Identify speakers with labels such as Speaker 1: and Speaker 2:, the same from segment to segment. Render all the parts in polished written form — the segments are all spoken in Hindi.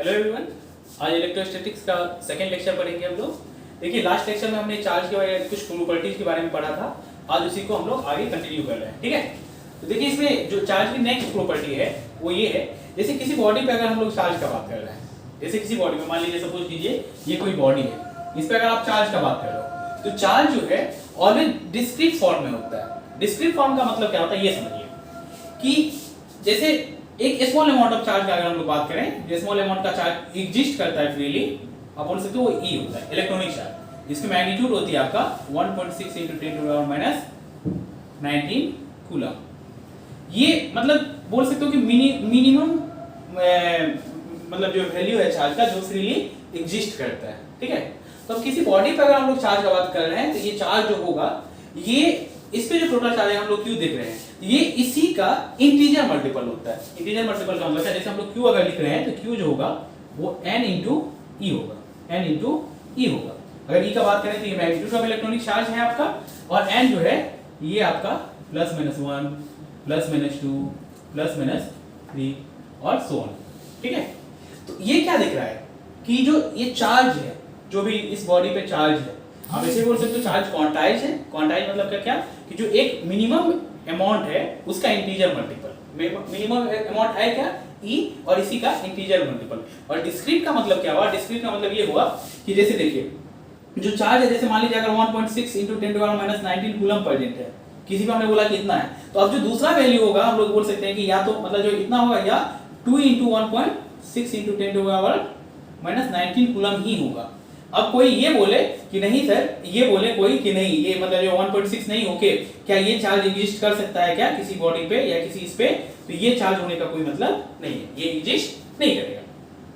Speaker 1: हेलो एवरीवन, आज इलेक्ट्रोस्टैटिक्स का सेकंड लेक्चर पढ़ेंगे हम लोग। देखिए लास्ट लेक्चर में हमने चार्ज के बारे में कुछ प्रॉपर्टीज के बारे में पढ़ा था। आज उसी को हम लोग आगे कंटिन्यू कर रहे हैं, ठीक है। तो देखिए इसमें जो चार्ज की नेक्स्ट प्रॉपर्टी है वो ये है, जैसे किसी बॉडी पे अगर हम लोग चार्ज का बात कर रहे हैं, जैसे किसी बॉडी में मान लीजिए सपोज कीजिए ये कोई बॉडी है, इस पे अगर आप चार्ज का बात कर रहे हो तो चार्ज जो है ऑलवेज डिस्क्रीट फॉर्म में होता है। डिस्क्रीट फॉर्म का मतलब क्या होता है ये समझिए कि जैसे एक स्मॉल अमाउंट ऑफ चार्ज का अगर हम लोग बात करें, जो स्मॉल अमाउंट का चार्ज एग्जिस्ट करता है फ्रीली, आप बोल सकते हो वो ई होता है, इलेक्ट्रॉनिक चार्ज, जिसकी मैग्नीट्यूड होती है आपका 1.6 × 10⁻⁻19 कूलम। ये मतलब बोल सकते हो कि मिनिमम मतलब जो वैल्यू है चार्ज का जो फ्रीली एग्जिस्ट करता है, ठीक है। तो अब किसी बॉडी पर अगर हम लोग चार्ज का बात कर रहे हैं तो ये चार्ज जो होगा, ये इस पे जो टोटल चार्ज है हम लोग क्यू देख रहे हैं, ये इसी का इंटीजर मल्टीपल होता है। इंटीजर मल्टीपल का मतलब है जैसे हम लोग क्यू अगर लिख रहे हैं तो क्यू जो होगा वो n × e होगा, n × e होगा। अगर e का बात करें तो ये मैग्नीट्यूड ऑफ इलेक्ट्रॉनिक चार्ज है आपका, और n जो है ये आपका +-1 +-2 +-3 और सो ऑन, ठीक है। तो ये क्या दिख रहा है कि जो ये चार्ज है, जो भी इस बॉडी पे चार्ज है, आप ऐसे बोल सकते हो चार्ज क्वांटाइज है। क्वांटाइज मतलब क्या कि जो एक मिनिमम अमाउंट है उसका इंटीजर मल्टीपल, मिनिमम अमाउंट है क्या e, और इसी का इंटीजर मल्टीपल। और डिस्क्रीट का मतलब क्या हुआ? डिस्क्रीट का मतलब ये हुआ कि जैसे देखिए जो चार्ज है, जैसे मान लीजिए अगर 1.6 × 10⁻⁻19 कूलम प्रेजेंट है, किसी पे हमने बोला कि इतना है, तो अब जो दूसरा वैल्यू होगा हम लोग बोल सकते हैं कि या तो मतलब जो इतना होगा या 2 × 1.6 × 10⁻⁻19 कूलम ही होगा। अब कोई ये बोले कि नहीं सर, ये बोले कोई कि नहीं ये मतलब जो 1.6 नहीं, ओके, क्या ये चार्ज एग्जिस्ट कर सकता है क्या किसी बॉडी पे या किसी इस पे? तो ये चार्ज होने का कोई मतलब नहीं है, ये एग्जिस्ट नहीं करेगा।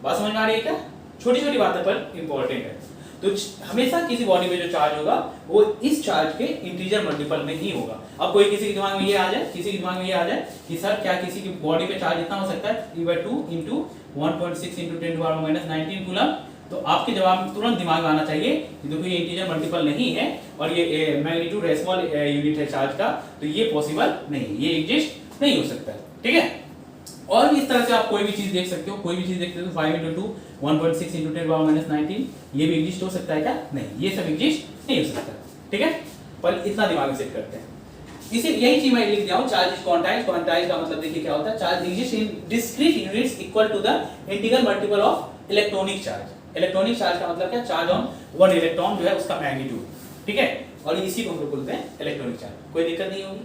Speaker 1: बात समझ में आ रही है क्या? छोटी छोटी बातें पर इंपॉर्टेंट है। तो हमेशा किसी बॉडी में जो चार्ज होगा वो इस चार्ज के इंटीजर मल्टीपल में ही होगा। अब कोई किसी के दिमाग में ये आ जाए, किसी के दिमाग में ये आ जाए कि सर क्या किसी की बॉडी पे चार्ज इतना हो सकता है e/2 × 1.6 × 10⁻⁻19 कूलम, तो आपके जवाब में तुरंत दिमाग में आना चाहिए कि देखो ये इंटीजर मल्टीपल नहीं है और ये मैग्नीट्यूड स्मॉल यूनिट है चार्ज का, तो ये पॉसिबल नहीं, ये एग्जिस्ट नहीं हो सकता, ठीक है। और इस तरह से आप कोई भी चीज देख सकते हो, कोई भी चीज देखते हो 5 × 2 1.6 × 10⁻⁻19, ये भी एग्जिस्ट हो सकता है क्या? नहीं, ये सब एग्जिस्ट नहीं हो सकता, ठीक है। पर इतना दिमाग में सेट करते हैं। इसे यही चीज मैं लिख दिया हूं, चार्ज इज क्वांटाइज। क्वांटाइज का मतलब देखिए क्या होता है, charge exist in discrete units equal to the integral multiple of electronic charge. Electronic charge का मतलब क्या? चार्ज ऑन वन इलेक्ट्रॉन जो है उसका मैग्नीट्यूड, ठीक है। और इसी को हम लोग बोलते हैं इलेक्ट्रॉनिक चार्ज। कोई दिक्कत नहीं होगी।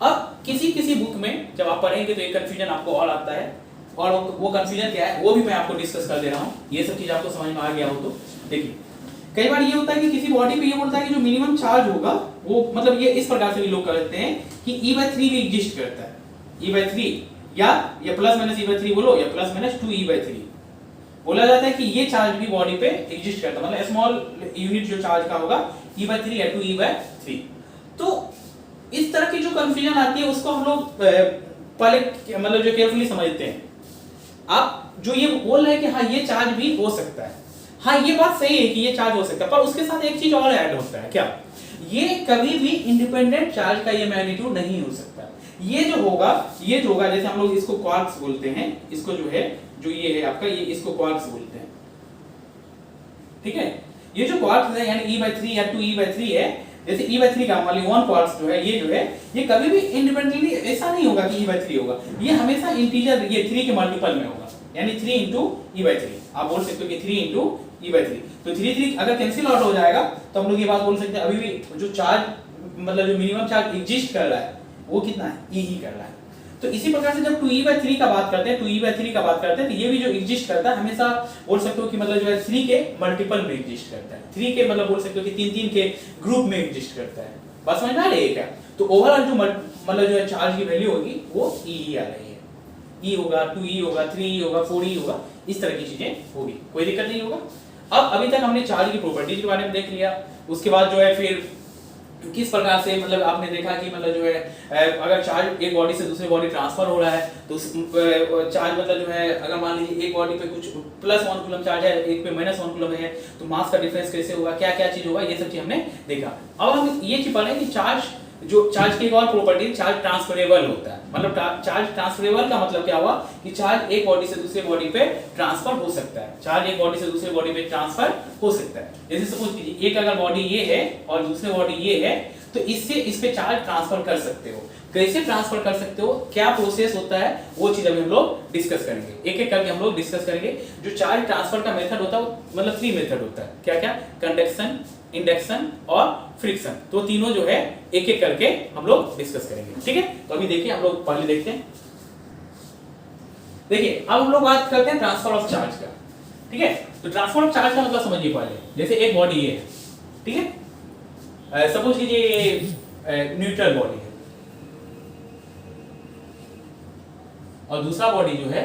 Speaker 1: अब किसी बुक में जब आप पढ़ेंगे तो एक कंफ्यूजन आपको और आता है, और वो कंफ्यूजन क्या है वो भी मैं आपको डिस्कस कर दे रहा हूँ। ये सब चीज आपको समझ में आ गया हो तो देखिए, कई बार ये होता है कि किसी बॉडी पे ये बोलता है कि जो मिनिमम चार्ज होगा वो मतलब ये इस प्रकार से भी लोग करते हैं कि e/3 भी एग्जिस्ट करता है, e/3 या +-e/3 बोलो या +-2e/3 बोला जाता है कि ये चार्ज भी बॉडी पे एग्जिस्ट करता है, मतलब स्मॉल यूनिट जो चार्ज का होगा e/3 या 2e/3। तो इस तरह की जो कंफ्यूजन आती है उसको हम लोग पहले मतलब जो केयरफुली समझते हैं। आप जो ये बोल रहे हैं कि हाँ ये चार्ज भी हो सकता है, हाँ ये बात सही है कि ये चार्ज हो सकता है, पर उसके साथ एक चीज और ऐड होता है, क्या? ये कभी भी इंडिपेंडेंट चार्ज का ये मैग्नीट्यूड नहीं हो सकता। ये जो होगा जैसे हम लोग इसको क्वार्क्स बोलते हैं, इसको जो है जो ये है आपका, ये इसको क्वार्क्स बोलते हैं, ठीक है। ये जो क्वार्क्स है यानी e/3 या 2e/3 है, जैसे e/3 का मान लीजिए 1 क्वार्क्स जो है ये कभी भी इंडिपेंडेंटली ऐसा नहीं होगा कि e/3 होगा, ये हमेशा इंटीजर ये 3 के मल्टीपल में होगा, यानी 3 × e/3। आप बोल सकते हो कि 3 × e/3, तो 3 अगर कैंसिल आउट हो जाएगा तो हम लोग ये बात बोल सकते हैं अभी भी जो चार्ज मतलब जो मिनिमम चार्ज एग्जिस्ट कर रहा है वो कितना है? e ही कर रहा है। तो इसी प्रकार से जब 2e/3 का बात करते हैं, 2e/3 का बात करते हैं, तो ये भी जो एग्जिस्ट करता है हमेशा बोल सकते हो कि मतलब जो है 3 के मल्टीपल में एग्जिस्ट करता है, 3 के मतलब बोल सकते हो कि 3 के ग्रुप में एग्जिस्ट करता है। बस समझ में आ रही है क्या? तो ओवरऑल जो मतलब जो है चार्ज की वैल्यू होगी वो e ही आ रही है, e होगा, 2e होगा, 3e होगा, 4e होगा, इस तरह की चीजें होगी, कोई दिक्कत नहीं होगा। अब अभी तक हमने चार्ज की प्रॉपर्टीज के बारे में देख लिया। उसके बाद जो है फिर किस प्रकार से मतलब आपने देखा कि मतलब जो है अगर चार्ज एक बॉडी से दूसरे बॉडी ट्रांसफर हो रहा है तो चार्ज मतलब जो है अगर मान लीजिए एक बॉडी पे कुछ +1 कूलम चार्ज है, एक पे -1 कूलम है, तो मास का डिफरेंस कैसे होगा, क्या क्या चीज होगा, ये सब चीज हमने देखा। अब हम ये चीज पढ़ रहे हैं कि चार्ज जो चार्ज की एक और प्रॉपर्टी, चार्ज ट्रांसफरेबल होता है। मतलब चार्ज ट्रांसफरेबल का मतलब क्या हुआ कि चार्ज एक बॉडी से दूसरे बॉडी पे ट्रांसफर हो सकता है। चार्ज एक बॉडी से दूसरे बॉडी पे ट्रांसफर हो सकता है। जैसे सपोज कीजिए एक अगर बॉडी ये है और दूसरी बॉडी ये है, तो इससे इस पे चार्ज ट्रांसफर कर सकते हो। कैसे ट्रांसफर कर सकते हो, क्या प्रोसेस होता है, वो चीज अभी हम लोग डिस्कस करेंगे। एक एक करके हम लोग डिस्कस करेंगे। जो चार्ज ट्रांसफर का मेथड होता है वो मतलब 3 मेथड होता है। क्या क्या? कंडक्शन, इंडक्शन और फ्रिक्शन। तो तीनों जो है एक एक करके हम लोग डिस्कस करेंगे। ठीक है, तो अभी देखिए हम लोग पहले देखते हैं। देखिए अब हम लोग बात करते हैं ट्रांसफर ऑफ चार्ज का। ठीक है, तो ट्रांसफर ऑफ चार्ज का मतलब समझिए पहले। जैसे एक बॉडी ये है, ठीक है, सपोज कीजिए न्यूट्रल बॉडी है और दूसरा बॉडी जो है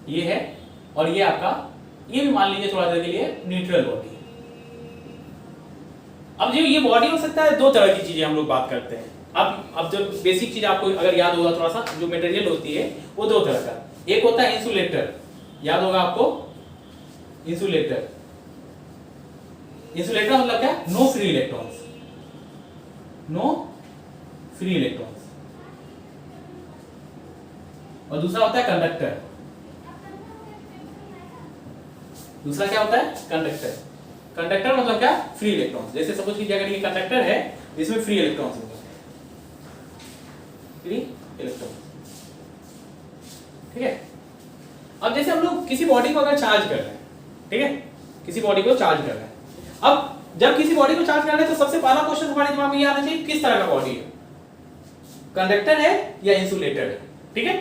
Speaker 1: ये है, और ये आपका, ये भी मान लीजिए थोड़ा देर के लिए न्यूट्रल बॉडी है। अब जो ये बॉडी हो सकता है, दो तरह की चीजें हम लोग बात करते हैं। अब जो बेसिक चीज आपको अगर याद होगा थोड़ा सा, जो मटेरियल होती है वो दो तरह का, एक होता है इंसुलेटर, याद होगा आपको इंसुलेटर। इंसुलेटर मतलब क्या? No free electrons, no free electrons. और दूसरा होता है कंडक्टर। दूसरा क्या होता है? कंडक्टर। कंडक्टर मतलब क्या? Free electrons. जैसे सपोज कीजिए अगर ये कंडक्टर है, इसमें फ्री इलेक्ट्रॉन्स होंगे, फ्री इलेक्ट्रॉन्स। ठीक है, अब जैसे हम लोग किसी बॉडी को अगर चार्ज कर रहे हैं, ठीक है, किसी बॉडी को चार्ज कर रहे हैं। अब जब किसी बॉडी को चार्ज कर रहे हैं तो सबसे पहला क्वेश्चन हमारे दिमाग में ये आना चाहिए, किस तरह का बॉडी है, कंडक्टर है या इंसुलेटर है। ठीक है,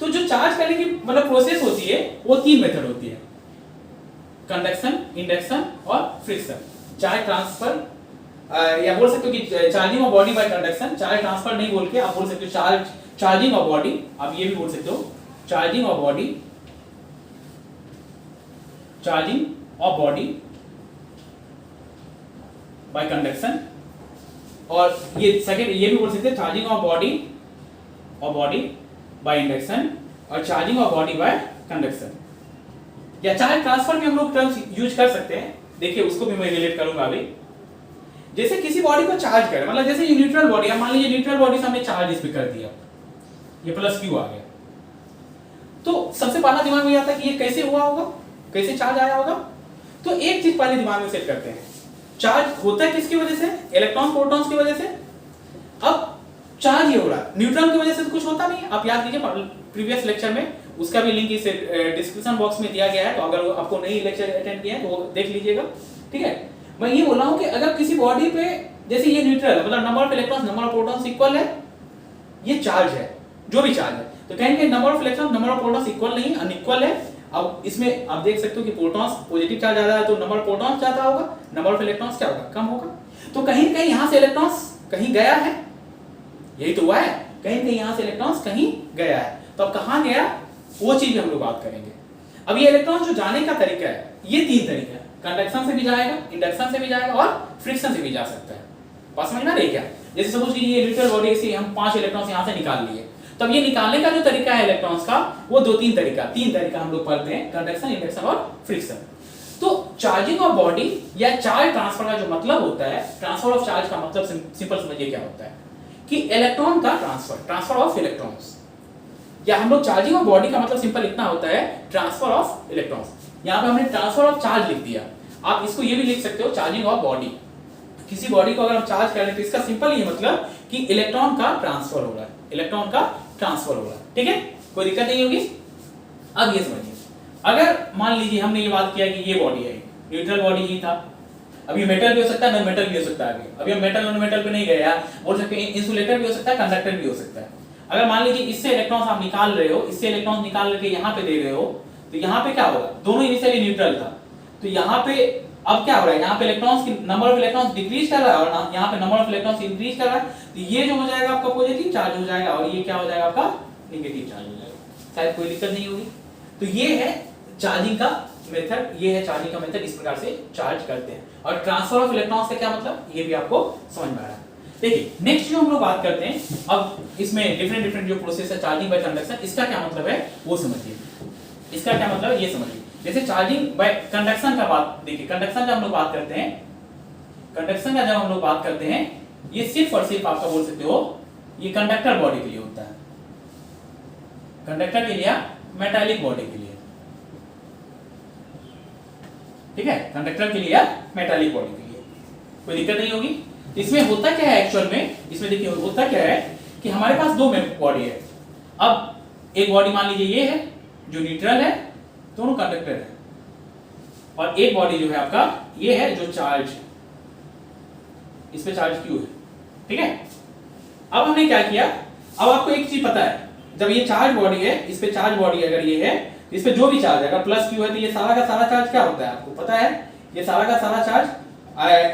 Speaker 1: तो जो चार्ज करने की मतलब प्रोसेस होती है वो 3 मेथड होती है, कंडक्शन, इंडक्शन और फ्रिक्शन। चार्ज ट्रांसफर या बोल सकते हो कि charging of body by conduction. Charge transfer नहीं बोल के आप बोल सकते हो चार्जिंग ऑफ बॉडी। आप ये भी बोल सकते हो charging of body, charging of body by conduction. और ये सेकंड, ये भी बोल सकते हैं charging of body by induction और charging of body by conduction. या चार्ज ट्रांसफर में हम लोग टर्म्स यूज कर सकते हैं। देखिए उसको भी मैं रिलेट करूंगा अभी। जैसे किसी बॉडी को चार्ज करें, मतलब जैसे ये न्यूट्रल बॉडी है, मान लीजिए न्यूट्रल बॉडी से हमने चार्ज इस पे कर दिया, ये प्लस क्यू आ गया, तो सबसे पहला दिमाग में आता है कि ये कैसे हुआ होगा, कैसे चार्ज आया होगा। तो एक चीज पहले दिमाग में सेट करते हैं, चार्ज होता है किसकी वजह से? इलेक्ट्रॉन प्रोटॉन्स की वजह से। अब चार्ज ये हो रहा है न्यूट्रॉन की वजह से, तो कुछ होता नहीं। आप याद कीजिए प्रीवियस लेक्चर में, उसका भी लिंक इस डिस्क्रिप्शन बॉक्स में दिया गया है, तो अगर आपको नई लेक्चर अटेंड किया है तो वो देख लीजिएगा। ठीक है, मैं ये बोल रहा हूं कि अगर किसी बॉडी पे, जैसे ये न्यूट्रल है, मतलब number of electrons number of protons equal है, ये चार्ज है, जो भी चार्ज है, तो कहेंगे number of electrons number of protons equal नहीं, अनइक्वल है। अब इसमें आप देख सकते हो कि प्रोटॉन्स पॉजिटिव चार्ज आ रहा है तो नंबर ऑफ प्रोटॉन्स ज्यादा होगा, नंबर ऑफ इलेक्ट्रॉन्स क्या होगा? कम होगा। तो कहीं ना कहीं यहां से इलेक्ट्रॉन्स कहीं गया है, यही तो हुआ है, कहीं ना कहीं यहां से इलेक्ट्रॉन्स कहीं गया है। तो अब कहां गया वो चीज हम लोग बात करेंगे। अब ये इलेक्ट्रॉन जो जाने का तरीका है, ये 3 तरीका है, कंडक्शन से भी जाएगा, इंडक्शन से भी जाएगा और फ्रिक्शन से भी जा सकता है। बात समझ में आ रही है क्या? जैसे सपोज कि ये न्यूट्रल बॉडी से हम 5 इलेक्ट्रॉन्स यहां से निकाल लिए, तब ये निकालने का जो तरीका है इलेक्ट्रॉन्स का, वो 3 तरीका हम लोग पढ़ते हैं, कंडक्शन, इंडक्शन और फ्रिक्शन। तो चार्जिंग ऑफ बॉडी या चार्ज ट्रांसफर का जो मतलब होता है, ट्रांसफर ऑफ चार्ज का मतलब सिंपल समझिए क्या होता है कि इलेक्ट्रॉन का ट्रांसफर ऑफ इलेक्ट्रॉन्स। या हम लोग चार्जिंग ऑफ बॉडी का मतलब सिंपल इतना होता है, ट्रांसफर ऑफ इलेक्ट्रॉन्स। यहां पे हमने ट्रांसफर ऑफ चार्ज लिख दिया, आप इसको ये भी लिख सकते हो चार्जिंग ऑफ बॉडी। किसी बॉडी को अगर हम चार्ज कर रहे हैं तो इसका सिंपल ये मतलब कि इलेक्ट्रॉन का ट्रांसफर हो रहा है, इलेक्ट्रॉन का ट्रांसफर हो रहा है। ठीक है, कोई दिक्कत नहीं होगी। अब ये समझिए, अगर मान लीजिए हमने ये बात किया कि ये बॉडी है, न्यूट्रल बॉडी ही था, अब ये मेटल भी हो सकता है, नॉन मेटल भी हो सकता है। अभी हम मेटल नॉन मेटल पे नहीं गए यार, बोल सकते हैं इंसुलेटर भी हो सकता है, कंडक्टर भी हो सकता है। अगर मान लीजिए इससे इलेक्ट्रॉन्स आप निकाल रहे हो, इससे इलेक्ट्रॉन्स निकाल के यहाँ पे दे रहे हो, तो यहाँ पे क्या होगा? दोनों इनिशियली न्यूट्रल था, तो यहाँ पे अब क्या हो रहा है? यहाँ पे इलेक्ट्रॉन्स की नंबर ऑफ इलेक्ट्रॉन्स डिक्रीज कर रहा है और यहाँ पे नंबर ऑफ इलेक्ट्रॉन्स इंक्रीज कर रहा है। तो ये जो हो जाएगा आपका पॉजिटिव चार्ज हो जाएगा और ये क्या हो जाएगा आपका नेगेटिव चार्ज हो जाएगा। शायद कोई दिक्कत नहीं होगी। तो ये है चार्जिंग का मेथड, ये है चार्जिंग का मेथड, इस प्रकार से चार्ज करते हैं। और ट्रांसफर ऑफ इलेक्ट्रॉन्स का क्या मतलब, ये भी आपको समझ में आ रहा है। देखिए नेक्स्ट जो हम लोग बात करते हैं, अब इसमें डिफरेंट जो प्रोसेस है चार्जिंग बाय कंडक्शन, इसका क्या मतलब है वो समझिए। इसका क्या मतलब है ये समझिए। जैसे चार्जिंग बाय कंडक्शन का बात देखिए, कंडक्शन जब हम लोग बात करते हैं, कंडक्शन का जब हम लोग बात करते हैं ये सिर्फ और सिर्फ आपका बोल सकते हो ये कंडक्टर बॉडी के लिए होता है, कंडक्टर के लिए या मेटालिक बॉडी के लिए, ठीक है, कंडक्टर के लिए या मेटालिक बॉडी के लिए कोई दिक्कत नहीं होगी। इसमें होता क्या है एक्चुअल में, इसमें देखिए होता क्या है कि हमारे पास दो बॉडी है। अब एक बॉडी मान लीजिए ये है जो न्यूट्रल है, दोनों कंडक्टर है, और एक बॉडी जो है आपका ये है जो चार्ज, इस पे चार्ज क्यू है, ठीक है। अब हमने क्या किया, अब आपको एक चीज पता है, जब ये चार्ज बॉडी है, इस पे चार्ज बॉडी अगर ये है, इस पे जो भी चार्ज है अगर प्लस क्यू है तो ये सारा का सारा चार्ज क्या होता है आपको पता है, ये सारा का सारा चार्ज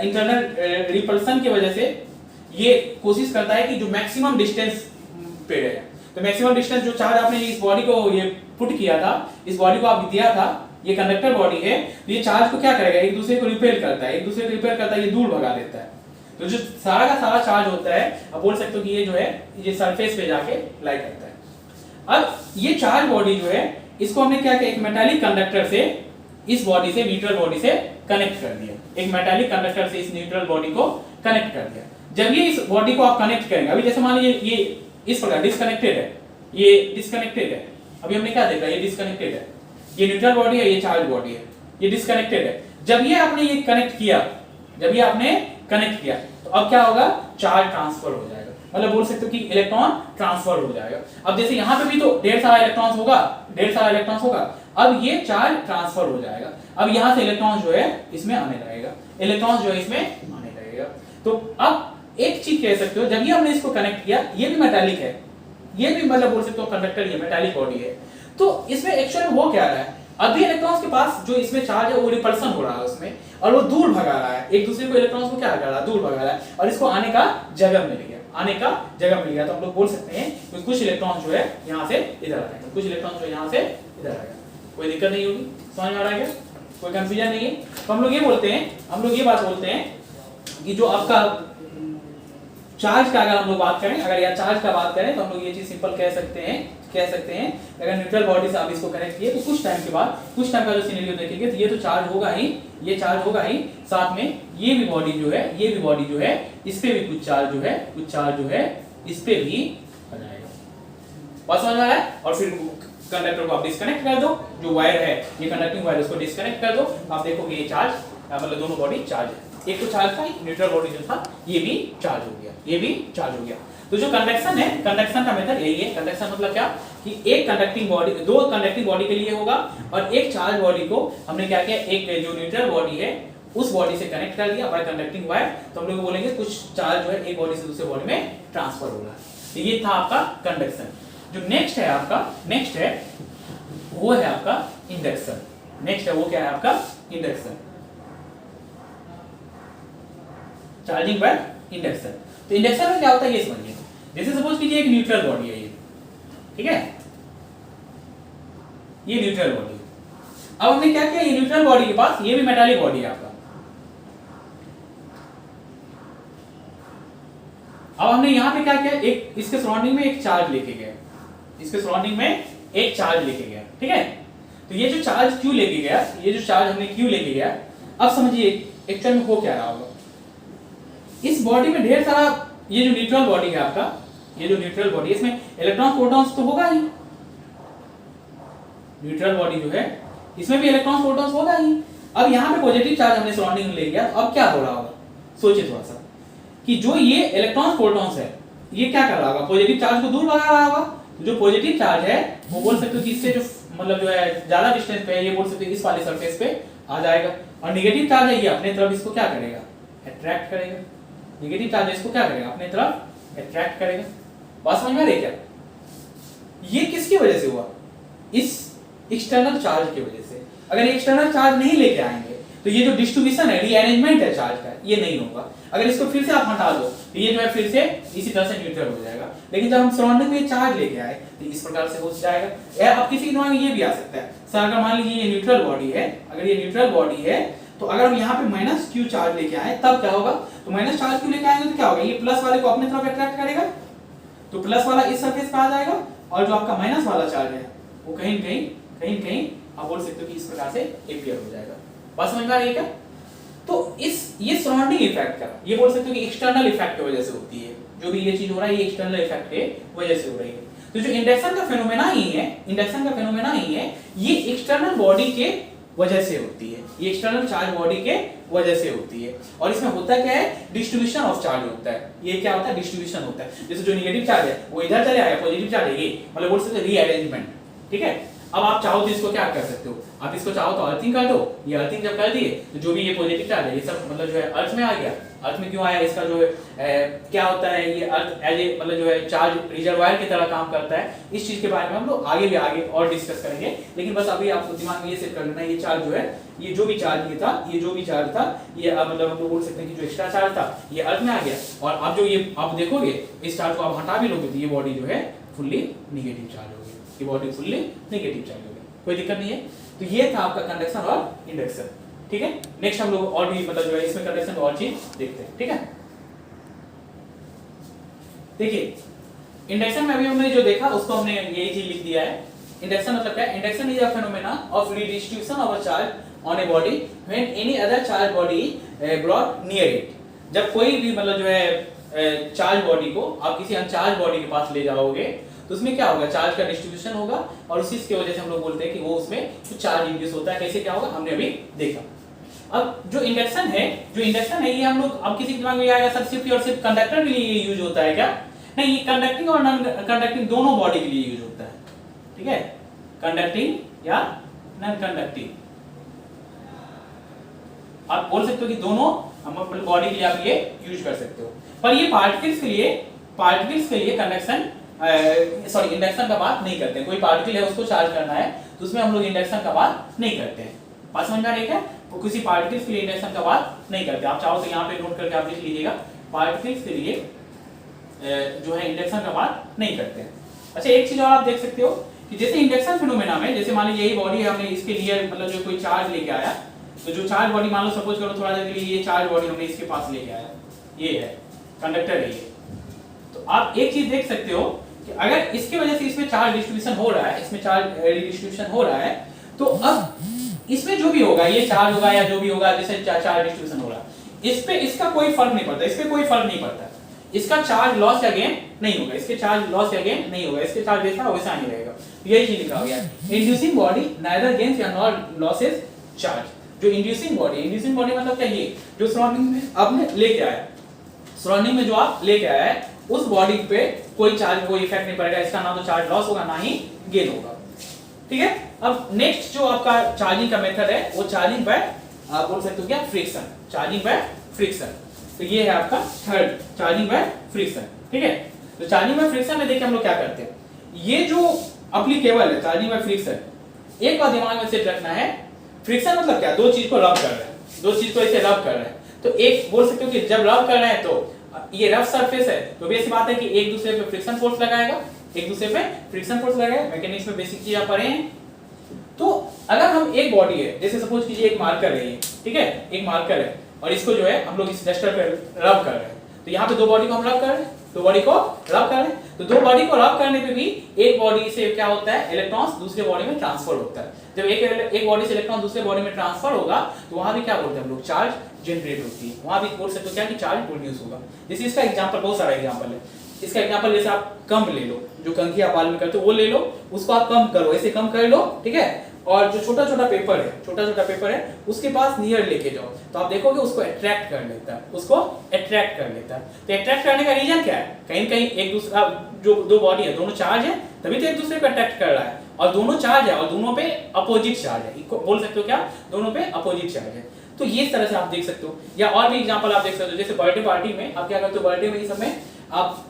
Speaker 1: इंटरनल रिपल्सन की वजह से ये कोशिश करता है कि जो मैक्सिमम डिस्टेंस पे है, तो मैक्सिमम डिस्टेंस जो चार्ज आपने इस बॉडी को ये पुट किया था, इस बॉडी को आप दिया था, ये कंडक्टर बॉडी है, तो ये चार्ज को क्या करेगा, एक दूसरे को रिपेल करता है, एक दूसरे को रिपेल करता है, ये दूर भगा देता है। तो जो सारा का सारा चार्ज होता है, आप बोल सकते हो कि ये जो है ये सरफेस पे जाके लाई करता है। अब ये चार्ज बॉडी जो है इसको हमने क्या किया, एक मेटालिक कंडक्टर से इस बॉडी से न्यूट्रल बॉडी से कनेक्ट कर दिया, एक मेटालिक कंडक्टर से इस न्यूट्रल बॉडी को कनेक्ट कर दिया। जब ये इस बॉडी को आप कनेक्ट करेंगे, अभी जैसे मान लीजिए ये इस प्रकार डिस्कनेक्टेड है, ये डिस्कनेक्टेड है, अभी हमने क्या देखा, ये डिस्कनेक्टेड है, ये न्यूट्रल बॉडी है, ये चार्ज बॉडी है, ये डिस्कनेक्टेड है। जब ये आपने ये कनेक्ट किया, जब ये आपने कनेक्ट किया तो अब क्या होगा, चार्ज ट्रांसफर हो जाएगा, मतलब बोल सकते हो कि इलेक्ट्रॉन ट्रांसफर हो जाएगा। अब जैसे यहाँ पे भी तो ढेर सारा इलेक्ट्रॉन्स होगा, ढेर सारा इलेक्ट्रॉन्स होगा, अब ये चार्ज ट्रांसफर हो जाएगा, अब यहाँ से इलेक्ट्रॉन जो है इसमें आने लगेगा, इलेक्ट्रॉन जो है इसमें आने लगेगा। तो अब एक चीज कह सकते हो, जब ये हमने इसको कनेक्ट किया, ये भी मेटालिक है, ये भी मतलब बोल सकते हो कंडक्टर, ये मेटालिक बॉडी है, तो इसमें एक्चुअली हो क्या रहा है, अभी इलेक्ट्रॉन्स के पास जो इसमें चार्ज है वो रिपल्सन हो रहा है उसमें, और वो दूर भगा रहा है, एक दूसरे को इलेक्ट्रॉन्स को क्या कर रहा है, दूर भगा रहा है, और इसको आने का जगह मिल गया, आने का जगह मिल गया। तो हम लोग बोल सकते हैं कि कुछ इलेक्ट्रॉन जो है यहाँ से इधर आएगा, कुछ इलेक्ट्रॉन जो है यहाँ से इधर आएगा, कोई दिक्कत नहीं होगी, समझ में आ रहा है क्या, कोई कंफ्यूजन नहीं है। तो हम लोग ये बोलते हैं, हम लोग ये बात बोलते हैं कि जो आपका चार्ज का अगर हम लोग बात करें, अगर यार चार्ज का बात करें तो हम लोग ये चीज सिंपल कह सकते हैं अगर न्यूट्रल बॉडी से आप इसको कनेक्ट किए तो कुछ टाइम के बाद, कुछ टाइम का जो सिनेरियो देखेंगे तो ये तो चार्ज होगा ही, ये चार्ज होगा ही, साथ में ये भी बॉडी जो है, ये भी बॉडी जो है, इस पे भी कुछ चार्ज जो है, कुछ चार्ज जो है इस पे भी आ जाएगा, बात समझ में आ रहा है। और फिर कंडक्टर को आप डिस्कनेक्ट कर दो, जो वायर है ये कंडक्टिंग वायर, उसको डिस्कनेक्ट कर दो, आप देखोगे ये चार्ज मतलब दोनों बॉडी चार्ज है, एक तो चार्ज था, न्यूट्रल बॉडी जो था ये भी चार्ज हो गया, ये भी चार्ज हो गया। तो जो कंडक्शन है, कंडक्शन का मेथड यही है। कंडक्शन मतलब क्या कि एक कंडक्टिंग बॉडी, दो कंडक्टिंग बॉडी के लिए होगा, और एक चार्ज बॉडी को हमने क्या किया, एक जो न्यूट्रल बॉडी है उस बॉडी से कनेक्ट कर दिया बाय कंडक्टिंग वायर, तो हम लोग बोलेंगे कुछ चार्ज जो है एक बॉडी से दूसरे बॉडी में ट्रांसफर हो रहा है। तो ये था आपका कंडक्शन। जो नेक्स्ट है आपका, नेक्स्ट है वो है आपका इंडक्शन। नेक्स्ट है वो क्या है आपका, इंडक्शन, चार्जिंग बाय इंडक्शन। तो इंडक्शन में क्या होता है ये समझिए, जैसे सपोज कीजिए एक न्यूट्रल बॉडी है ये, ठीक है, ये न्यूट्रल बॉडी। अब हमने क्या किया, ये न्यूट्रल बॉडी के पास ये भी मेटालिक बॉडी है आपका, अब हमने यहां पे क्या किया, एक इसके सराउंडिंग में एक चार्ज लेके गया, इसके सराउंडिंग में एक चार्ज लेके गया, ठीक है। तो ये जो चार्ज क्यू लेके गया, ये जो चार्ज हमने क्यू लेके गया, अब समझिए एक्चुअल में हो क्या रहा होगा, इस बॉडी में ढेर सारा, ये जो न्यूट्रल बॉडी है आपका, ये जो न्यूट्रल बॉडी है इसमें इलेक्ट्रॉन प्रोटॉन्स तो होगा ही, न्यूट्रल बॉडी जो है इसमें भी इलेक्ट्रॉन प्रोटॉन्स होगा ही। अब यहाँ पे पॉजिटिव चार्ज हमने सराउंडिंग में ले लिया, तो अब क्या हो रहा होगा, सोचिए थोड़ा सा कि जो ये इलेक्ट्रॉन प्रोटॉन्स है ये क्या कर रहा होगा, पॉजिटिव चार्ज को दूर भगा रहा होगा। जो पॉजिटिव चार्ज है वो बोल सकते हो कि इससे जो मतलब जो है ज्यादा डिस्टेंस पे है, ये बोल सकते हो इस वाले सरफेस पे आ जाएगा, और नेगेटिव चार्ज है ये अपने तरफ इसको क्या करेगा, अट्रैक्ट करेगा, नेगेटिव चार्ज इसको क्या करेगा, अपने तरफ अट्रैक्ट करेगा। बात समझ में आ रही है क्या, ये किसकी वजह से हुआ, इस एक्सटर्नल चार्ज की वजह से। अगर ये एक्सटर्नल चार्ज नहीं लेके आएंगे तो ये जो डिस्ट्रीब्यूशन है, रीअरेंजमेंट है चार्ज का, ये नहीं होगा। अगर इसको फिर से आप हटा दो तो ये जो है फिर से इसी तरह से न्यूट्रल हो जाएगा। लेकिन जब हम सराउंडिंग में चार्ज लेके आए तो इस प्रकार से हो जाएगा। या अब किसी के दिमाग में ये भी आ सकता है, सर अगर मान लीजिए ये न्यूट्रल बॉडी है, अगर ये न्यूट्रल बॉडी है तो अगर हम यहाँ पे माइनस क्यू चार्ज लेके आए तब क्या होगा, तो माइनस चार्ज क्यू लेके आएंगे तो क्या होगा, ये प्लस वाले को अपने तरफ अट्रैक्ट करेगा, तो प्लस वाला इस सरफेस पे आ जाएगा, और जो आपका माइनस वाला चार्ज है वो कहीं कहीं आप बोल सकते हो कि इस प्रकार से एपियर हो जाएगा। बात समझ में आ रही है क्या। तो ये सराउंडिंग इफेक्ट का, ये बोल सकते हो कि एक्सटर्नल इफेक्ट की वजह से होती है। जो भी ये चीज हो रहा है ये एक्सटर्नल इफेक्ट के वजह से हो रही है। तो जो इंडक्शन का फेनोमेना ही है, ये एक्सटर्नल बॉडी के वजह से होती है, ये एक्सटर्नल चार्ज बॉडी के वजह से होती है। और इसमें होता क्या है, डिस्ट्रीब्यूशन ऑफ चार्ज होता है। ये क्या होता है, डिस्ट्रीब्यूशन होता है। जैसे जो नेगेटिव चार्ज है वो इधर चले आएगा, पॉजिटिव चार्ज है ये मतलब बोल सकते हैं रीअरेंजमेंट, ठीक है। अब आप चाहो तो इसको क्या कर सकते हो, आप इसको चाहो तो अर्थिंग कर दो। ये अर्थिंग जब कर दिए तो जो भी ये पॉजिटिव चार्ज है ये सब मतलब जो है अर्थ में आ गया। अर्थ में क्यों आया, इसका जो है क्या होता है, ये अर्थ एज ए मतलब जो है चार्ज रिजर्वायर की तरह काम करता है। इस चीज के बारे में हम लोग आगे और डिस्कस करेंगे, लेकिन बस अभी आपको दिमाग में ये सेट कर लेना है, ये चार्ज जो है, ये जो भी चार्ज ये था, ये जो भी चार्ज था, ये मतलब हम लोग बोल सकते हैं कि जो एक्स्ट्रा चार्ज था ये अर्थ में आ गया। और अब जो ये आप देखोगे इस चार्ज को आप हटा भी लोगे तो ये बॉडी जो है फुल्ली नेगेटिव चार्ज होगी, ये बॉडी फुल्ली नेगेटिव चार्ज होगी, कोई दिक्कत नहीं है। तो ये था आपका कंडक्शन और इंडक्शन, ठीक है। नेक्स्ट हम लोग और भी मतलब जो है इसमें कंडक्शन और चीज देखते हैं, ठीक है। देखिए इंडक्शन में अभी हमने जो देखा उसको हमने यही चीज लिख दिया है। इंडक्शन मतलब क्या है, induction is a phenomena of redistribution of a charge on a body when any other charge body brought near it. जब कोई भी मतलब जो है चार्ज बॉडी को आप किसी अनचार्ज बॉडी के पास ले जाओगे तो उसमें क्या होगा, चार्ज का डिस्ट्रीब्यूशन होगा और उसी की वजह से हम लोग बोलते हैं कि वो उसमें कुछ चार्ज इंड्यूस होता है। कैसे क्या होगा हमने अभी देखा। अब जो इंडक्शन है ये हम लोग अब किसी दिमाग में आएगा सर सिर्फ और सिर्फ कंडक्टर के लिए यूज होता है क्या? नहीं, ये कंडक्टिंग और नॉन कंडक्टिंग दोनों बॉडी के लिए यूज होता है, ठीक है। कंडक्टिंग या नॉन कंडक्टिंग आप बोल सकते हो कि दोनों हम बॉडी के लिए आप ये यूज कर सकते हो। पर ये पार्टिकल्स के लिए कंडक्शन सॉरी इंडक्शन का बात नहीं करते हैं। कोई पार्टिकल है उसको चार्ज करना है तो उसमें हम लोग इंडक्शन का बात नहीं करते हैं। बात समझ में आ रही है? वो किसी पार्टिकल्स के लिए इंडक्शन का बात नहीं करते। आप चाहो तो यहाँ पे नोट करके आप लिख लीजिएगा, पार्टिकल्स के लिए जो है इंडक्शन का बात नहीं करते हैं। अच्छा एक चीज और आप देख सकते हो कि जैसे इंडक्शन फिनोमेना में, जैसे मान लीजिए यही बॉडी है, हमने इसके लिए मतलब जो कोई चार्ज लेके आया, तो जो चार्ज बॉडी मान लो सपोज करो थोड़ा देर के लिए ये चार्ज बॉडी हमने इसके पास लेके आया, ये है कंडक्टर है ये। तो आप एक चीज देख सकते हो कि अगर इसके वजह से इसमें चार्ज डिस्ट्रीब्यूशन हो रहा है, इसमें चार्ज डिस्ट्रीब्यूशन हो रहा है, तो अब इसमें जो भी होगा, ये चार्ज होगा या जो भी होगा, जैसे चार्ज डिस्ट्रीब्यूशन हो रहा है, इस पे इसका कोई फर्क नहीं पड़ता, इस पे कोई फर्क नहीं पड़ता। इसका चार्ज लॉस या गेन नहीं होगा, इसके चार्ज लॉस या गेन नहीं होगा, इसके चार्ज जैसा वैसा ही रहेगा। यही चीज लिखा गया है, इंड्यूसिंग बॉडी नाइदर गेन्स या नॉर लॉसेस चार्ज। जो इंड्यूसिंग बॉडी मतलब क्या, ये जो सराउंडिंग में आपने लेके आया, सराउंडिंग में जो आप लेके आया है उस बॉडी पे कोई चार्ज कोई इफेक्ट नहीं पड़ेगा, इसका ना तो चार्ज लॉस होगा ना ही गेन होगा, ठीक है। अब नेक्स्ट जो आपका चार्जिंग का मेथड है वो चार्जिंग बाय आप बोल सकते हो क्या, फ्रिक्शन, चार्जिंग बाय फ्रिक्शन। तो ये है आपका थर्ड, चार्जिंग बाय फ्रिक्शन, ठीक है। तो चार्जिंग बाय फ्रिक्शन में देखिए हम लोग क्या करते हैं, ये जो एप्लीकेबल है चार्जिंग बाय फ्रिक्शन, एक बात दिमाग में सेट रखना है, फ्रिक्शन मतलब क्या, दो चीज को रब कर रहे हैं, दो चीज को ऐसे रब कर रहे हैं। तो एक बोल सकते हो कि जब रब कर रहे हैं तो ये रफ सरफेस है, तो बेसिक बात है कि एक दूसरे पे फ्रिक्शन फोर्स लगाएगा, एक दूसरे पे फ्रिक्शन फोर्स लगाएगा, मैकेनिक्स में बेसिक चीज आप पढ़े हैं। तो अगर हम एक बॉडी है, जैसे सपोज कीजिए एक मार्कर है ये, ठीक है, एक मार्कर है और इसको जो है हम लोग इस डस्टर पे रब कर रहे हैं, तो यहाँ पे दो बॉडी को हम रब कर रहे हैं, दो बॉडी को रब कर रहे हैं। तो दो बॉडी को रब करने पे भी एक बॉडी से क्या होता है, इलेक्ट्रॉन्स दूसरे बॉडी में ट्रांसफर होता है। जब एक बॉडी से इलेक्ट्रॉन दूसरे बॉडी में ट्रांसफर होगा तो वहां भी क्या बोलते हैं हम लोग, चार्ज जनरेट होती है, वहां भी बोल सकते हो क्या कि चार्ज प्रोड्यूस होगा। जैसे इसका एग्जांपल, बहुत सारा एग्जांपल है इसका। एग्जांपल जैसे आप कंप ले लो, जो कंघी आप बाल में करते हो वो ले लो, उसको आप कम करो, ऐसे कम कर लो, ठीक है। और जो छोटा छोटा पेपर है उसके पास नियर लेके जाओ, तो आप देखोगे उसको अट्रैक्ट कर लेता है, उसको अट्रैक्ट कर लेता है। तो अट्रैक्ट करने का रीजन क्या है, कहीं कहीं एक दूसरा जो दो बॉडी है दोनों चार्ज है तभी तो एक दूसरे को अट्रैक्ट कर रहा है, और दोनों चार्ज है और दोनों पे अपोजिट चार्ज है, बोल सकते हो क्या, दोनों पे अपोजिट चार्ज है। तो ये तरह से आप देख सकते हो। या और भी एग्जांपल आप देख सकते हो, जैसे बर्थडे पार्टी में आप क्या करते हो, बर्थडे में इस समय आप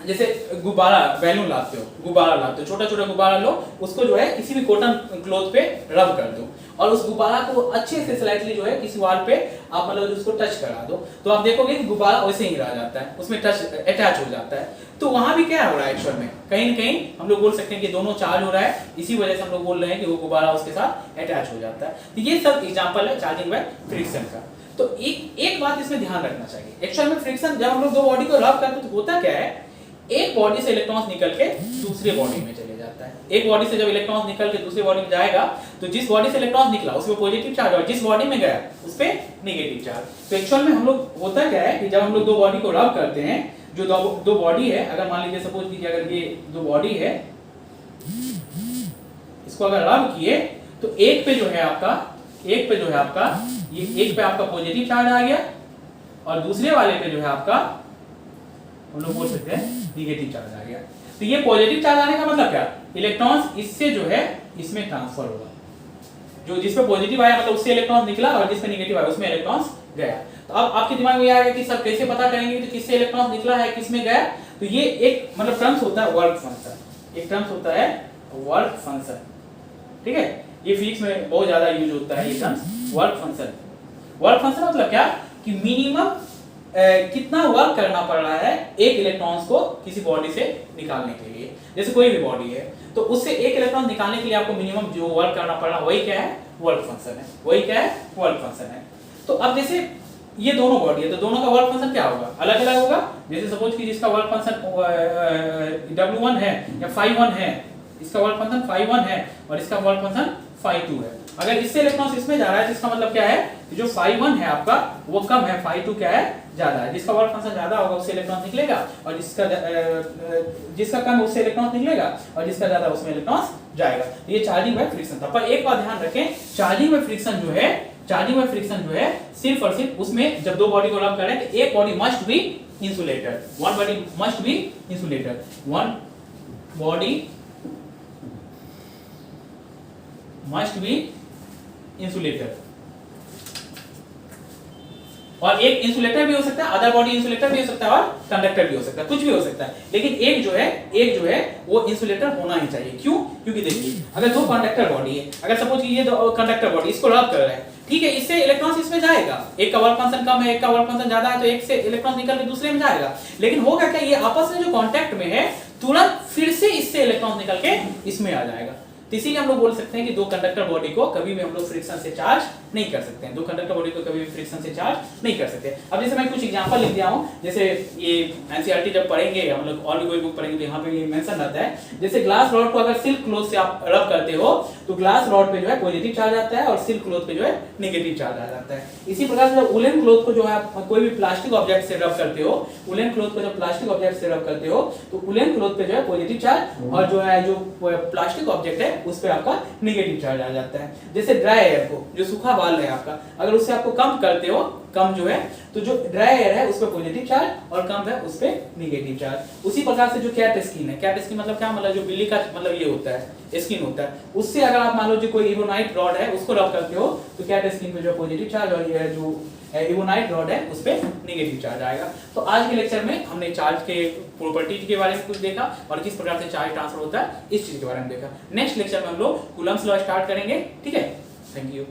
Speaker 1: जैसे गुब्बारा, बैलून लाते हो, गुब्बारा लाते हो, छोटा छोटा गुब्बारा लो, उसको जो है किसी भी कॉटन क्लॉथ पे रब कर दो और उस गुब्बारा को अच्छे से स्लाइटली जो है किसी वॉल पे आप मतलब उसको टच करा दो, तो आप देखोगे कि गुब्बारा वैसे ही रह जाता है, उसमें टच अटैच हो जाता है। तो वहां भी क्या हो रहा है एक्चुअल में, कहीं ना कहीं हम लोग बोल सकते हैं कि दोनों चार्ज हो रहा है, इसी वजह से हम लोग बोल रहे हैं कि वो गुब्बारा उसके साथ अटैच हो जाता है। तो ये सब एग्जाम्पल है चार्जिंग बाय फ्रिक्शन का। तो एक बात इसमें ध्यान रखना चाहिए, एक्चुअल में फ्रिक्शन जब हम लोग दो बॉडी को रब करते हैं तो होता क्या है, एक बॉडी से इलेक्ट्रॉन्स निकल के दूसरे बॉडी में चले जाता है, एक बॉडी से जब इलेक्ट्रॉन निकल के दूसरी बॉडी में जाएगा तो जिस बॉडी से इलेक्ट्रॉन निकला उसमें पॉजिटिव चार्ज और जिस बॉडी में गया उस पे नेगेटिव चार्ज। तो एक्चुअल में हम लोग होता क्या है कि जब हम लोग दो बॉडी को रब करते हैं, जो दो बॉडी है, अगर मान लीजिए सपोज कीजिए अगर ये दो बॉडी है, इसको अगर रब किए तो एक पे जो है आपका ये एक पे आपका पॉजिटिव चार्ज आ गया और दूसरे वाले पे जो है आपका हम लोग बोल सकते हैं नेगेटिव चार्ज आ गया। तो ये पॉजिटिव चार्ज आने का मतलब क्या, इलेक्ट्रॉन्स इससे जो है इसमें ट्रांसफर होगा, जो जिस पे पॉजिटिव आया मतलब उससे इलेक्ट्रॉन निकला और जिस पे नेगेटिव आया उसमें इलेक्ट्रॉन्स गया। तो अब आपके दिमाग में ये आएगा कि सर कैसे पता करेंगे तो किससे इलेक्ट्रॉन निकला है किसमें गया। तो ये एक मतलब टर्म्स होता है वर्क फंक्शन, एक टर्म्स होता है वर्क फंक्शन, ठीक है। ये फिजिक्स में बहुत ज्यादा यूज होता है ये terms work function. Work function मतलब क्या कि मिनिमम कितना वर्क करना पड़ रहा है एक इलेक्ट्रॉन्स को किसी बॉडी से निकालने के लिए। जैसे कोई भी बॉडी है तो उससे एक इलेक्ट्रॉन निकालने के लिए आपको मिनिमम जो वर्क करना पड़ रहा है वही क्या है, वर्क फंक्शन है, वही क्या है, वर्क फंक्शन है। तो अब जैसे ये दोनों बॉडी है तो दोनों का वर्क फंक्शन क्या होगा, अलग अलग होगा। जैसे सपोज कि जिसका वर्क फंक्शन W1 है या phi1 है, इसका वर्क फंक्शन phi1 है और इसका वर्क फंक्शन phi2 है। अगर इससे इलेक्ट्रॉन इसमें जा रहा है तो इसका मतलब क्या है कि जो phi1 है आपका वो कम है, phi2 क्या है, ज्यादा है। जिसका वर्क फंक्शन ज्यादा होगा उससे इलेक्ट्रॉन निकलेगा और जिसका कम है उससे इलेक्ट्रॉन निकलेगा और जिसका ज्यादा उसमें इलेक्ट्रॉन जाएगा। तो ये चार्जिंग बाय फ्रिक्शन था। पर एक बात ध्यान रखें, चार्जिंग बाय फ्रिक्शन जो है सिर्फ और सिर्फ उसमें जब दो बॉडी को रब करें तो एक body must be insulated, one body must be insulated, one body must be insulated. और एक इंसुलेटर भी हो सकता है, अदर बॉडी इंसुलेटर भी हो सकता है और कंडक्टर भी हो सकता है, कुछ भी हो सकता है। लेकिन एक जो है वो इंसुलेटर होना ही चाहिए। क्यों? क्योंकि देखिए अगर दो कंडक्टर बॉडी है, अगर सपोज कि ये दो कंडक्टर बॉडी इसको रब कर रहे हैं, ठीक है, इससे इलेक्ट्रॉन्स इसमें जाएगा, एक का वर्क फंक्शन कम है एक का वर्क फंक्शन ज्यादा है तो एक से इलेक्ट्रॉन निकल के दूसरे में जाएगा। लेकिन होगा क्या, ये आपस में जो कांटेक्ट में है तुरंत फिर से इससे इलेक्ट्रॉन निकल के इसमें आ जाएगा। तो इसीलिए हम लोग बोल सकते हैं कि दो कंडक्टर बॉडी को कभी भी हम लोग फ्रिक्शन से चार्ज नहीं कर सकते हैं, दो कंडक्टर बॉडी को कभी भी फ्रिक्शन से चार्ज नहीं कर सकते। अब जैसे मैं कुछ एग्जांपल लिख दिया हूं, जैसे ये एनसीईआरटी जब पढ़ेंगे हम लोग और भी कोई बुक पढ़ेंगे तो यहाँ पे ये मेंशन रहता है। जैसे ग्लास रॉड को अगर सिल्क क्लॉथ से आप रब करते हो तो ग्लास रॉड पे जो है पॉजिटिव चार्ज आता है और सिल्क क्लॉथ पे जो है नेगेटिव चार्ज आ जाता है। इसी प्रकार से जब वुलन क्लॉथ को जो है आप कोई भी प्लास्टिक ऑब्जेक्ट से रब करते हो, वुलन क्लॉथ को जब प्लास्टिक ऑब्जेक्ट से रब करते हो तो वुलन क्लॉथ पे जो है पॉजिटिव चार्ज और जो है जो प्लास्टिक ऑब्जेक्ट है उस पे आपका नेगेटिव चार्ज आ जाता है। जैसे ड्राई एयर को, जो सूखा बाल है आपका, अगर उससे आपको कम करते हो, कम जो है तो जो ड्राई एयर है उस पे पॉजिटिव चार्ज और कम है उस पे नेगेटिव चार्ज। उसी प्रकार से जो कैट स्किन है, कैट स्किन मतलब क्या, मतलब जो बिल्ली का मतलब ये होता है स्किन होता है, उससे अगर आप मान लो जो कोई इबोनाइट रॉड है उसको रब करते हो तो कैट स्किन पे जो पॉजिटिव चार्ज और ये जो इबोनाइट रॉड है उस पे नेगेटिव चार्ज आएगा। तो आज के लेक्चर में हमने चार्ज के प्रॉपर्टीज के बारे में कुछ देखा और किस प्रकार से चार्ज ट्रांसफर होता है इस चीज के बारे में देखा। नेक्स्ट लेक्चर में हम लोग कूलम्स लॉ स्टार्ट करेंगे, ठीक है। Thank you.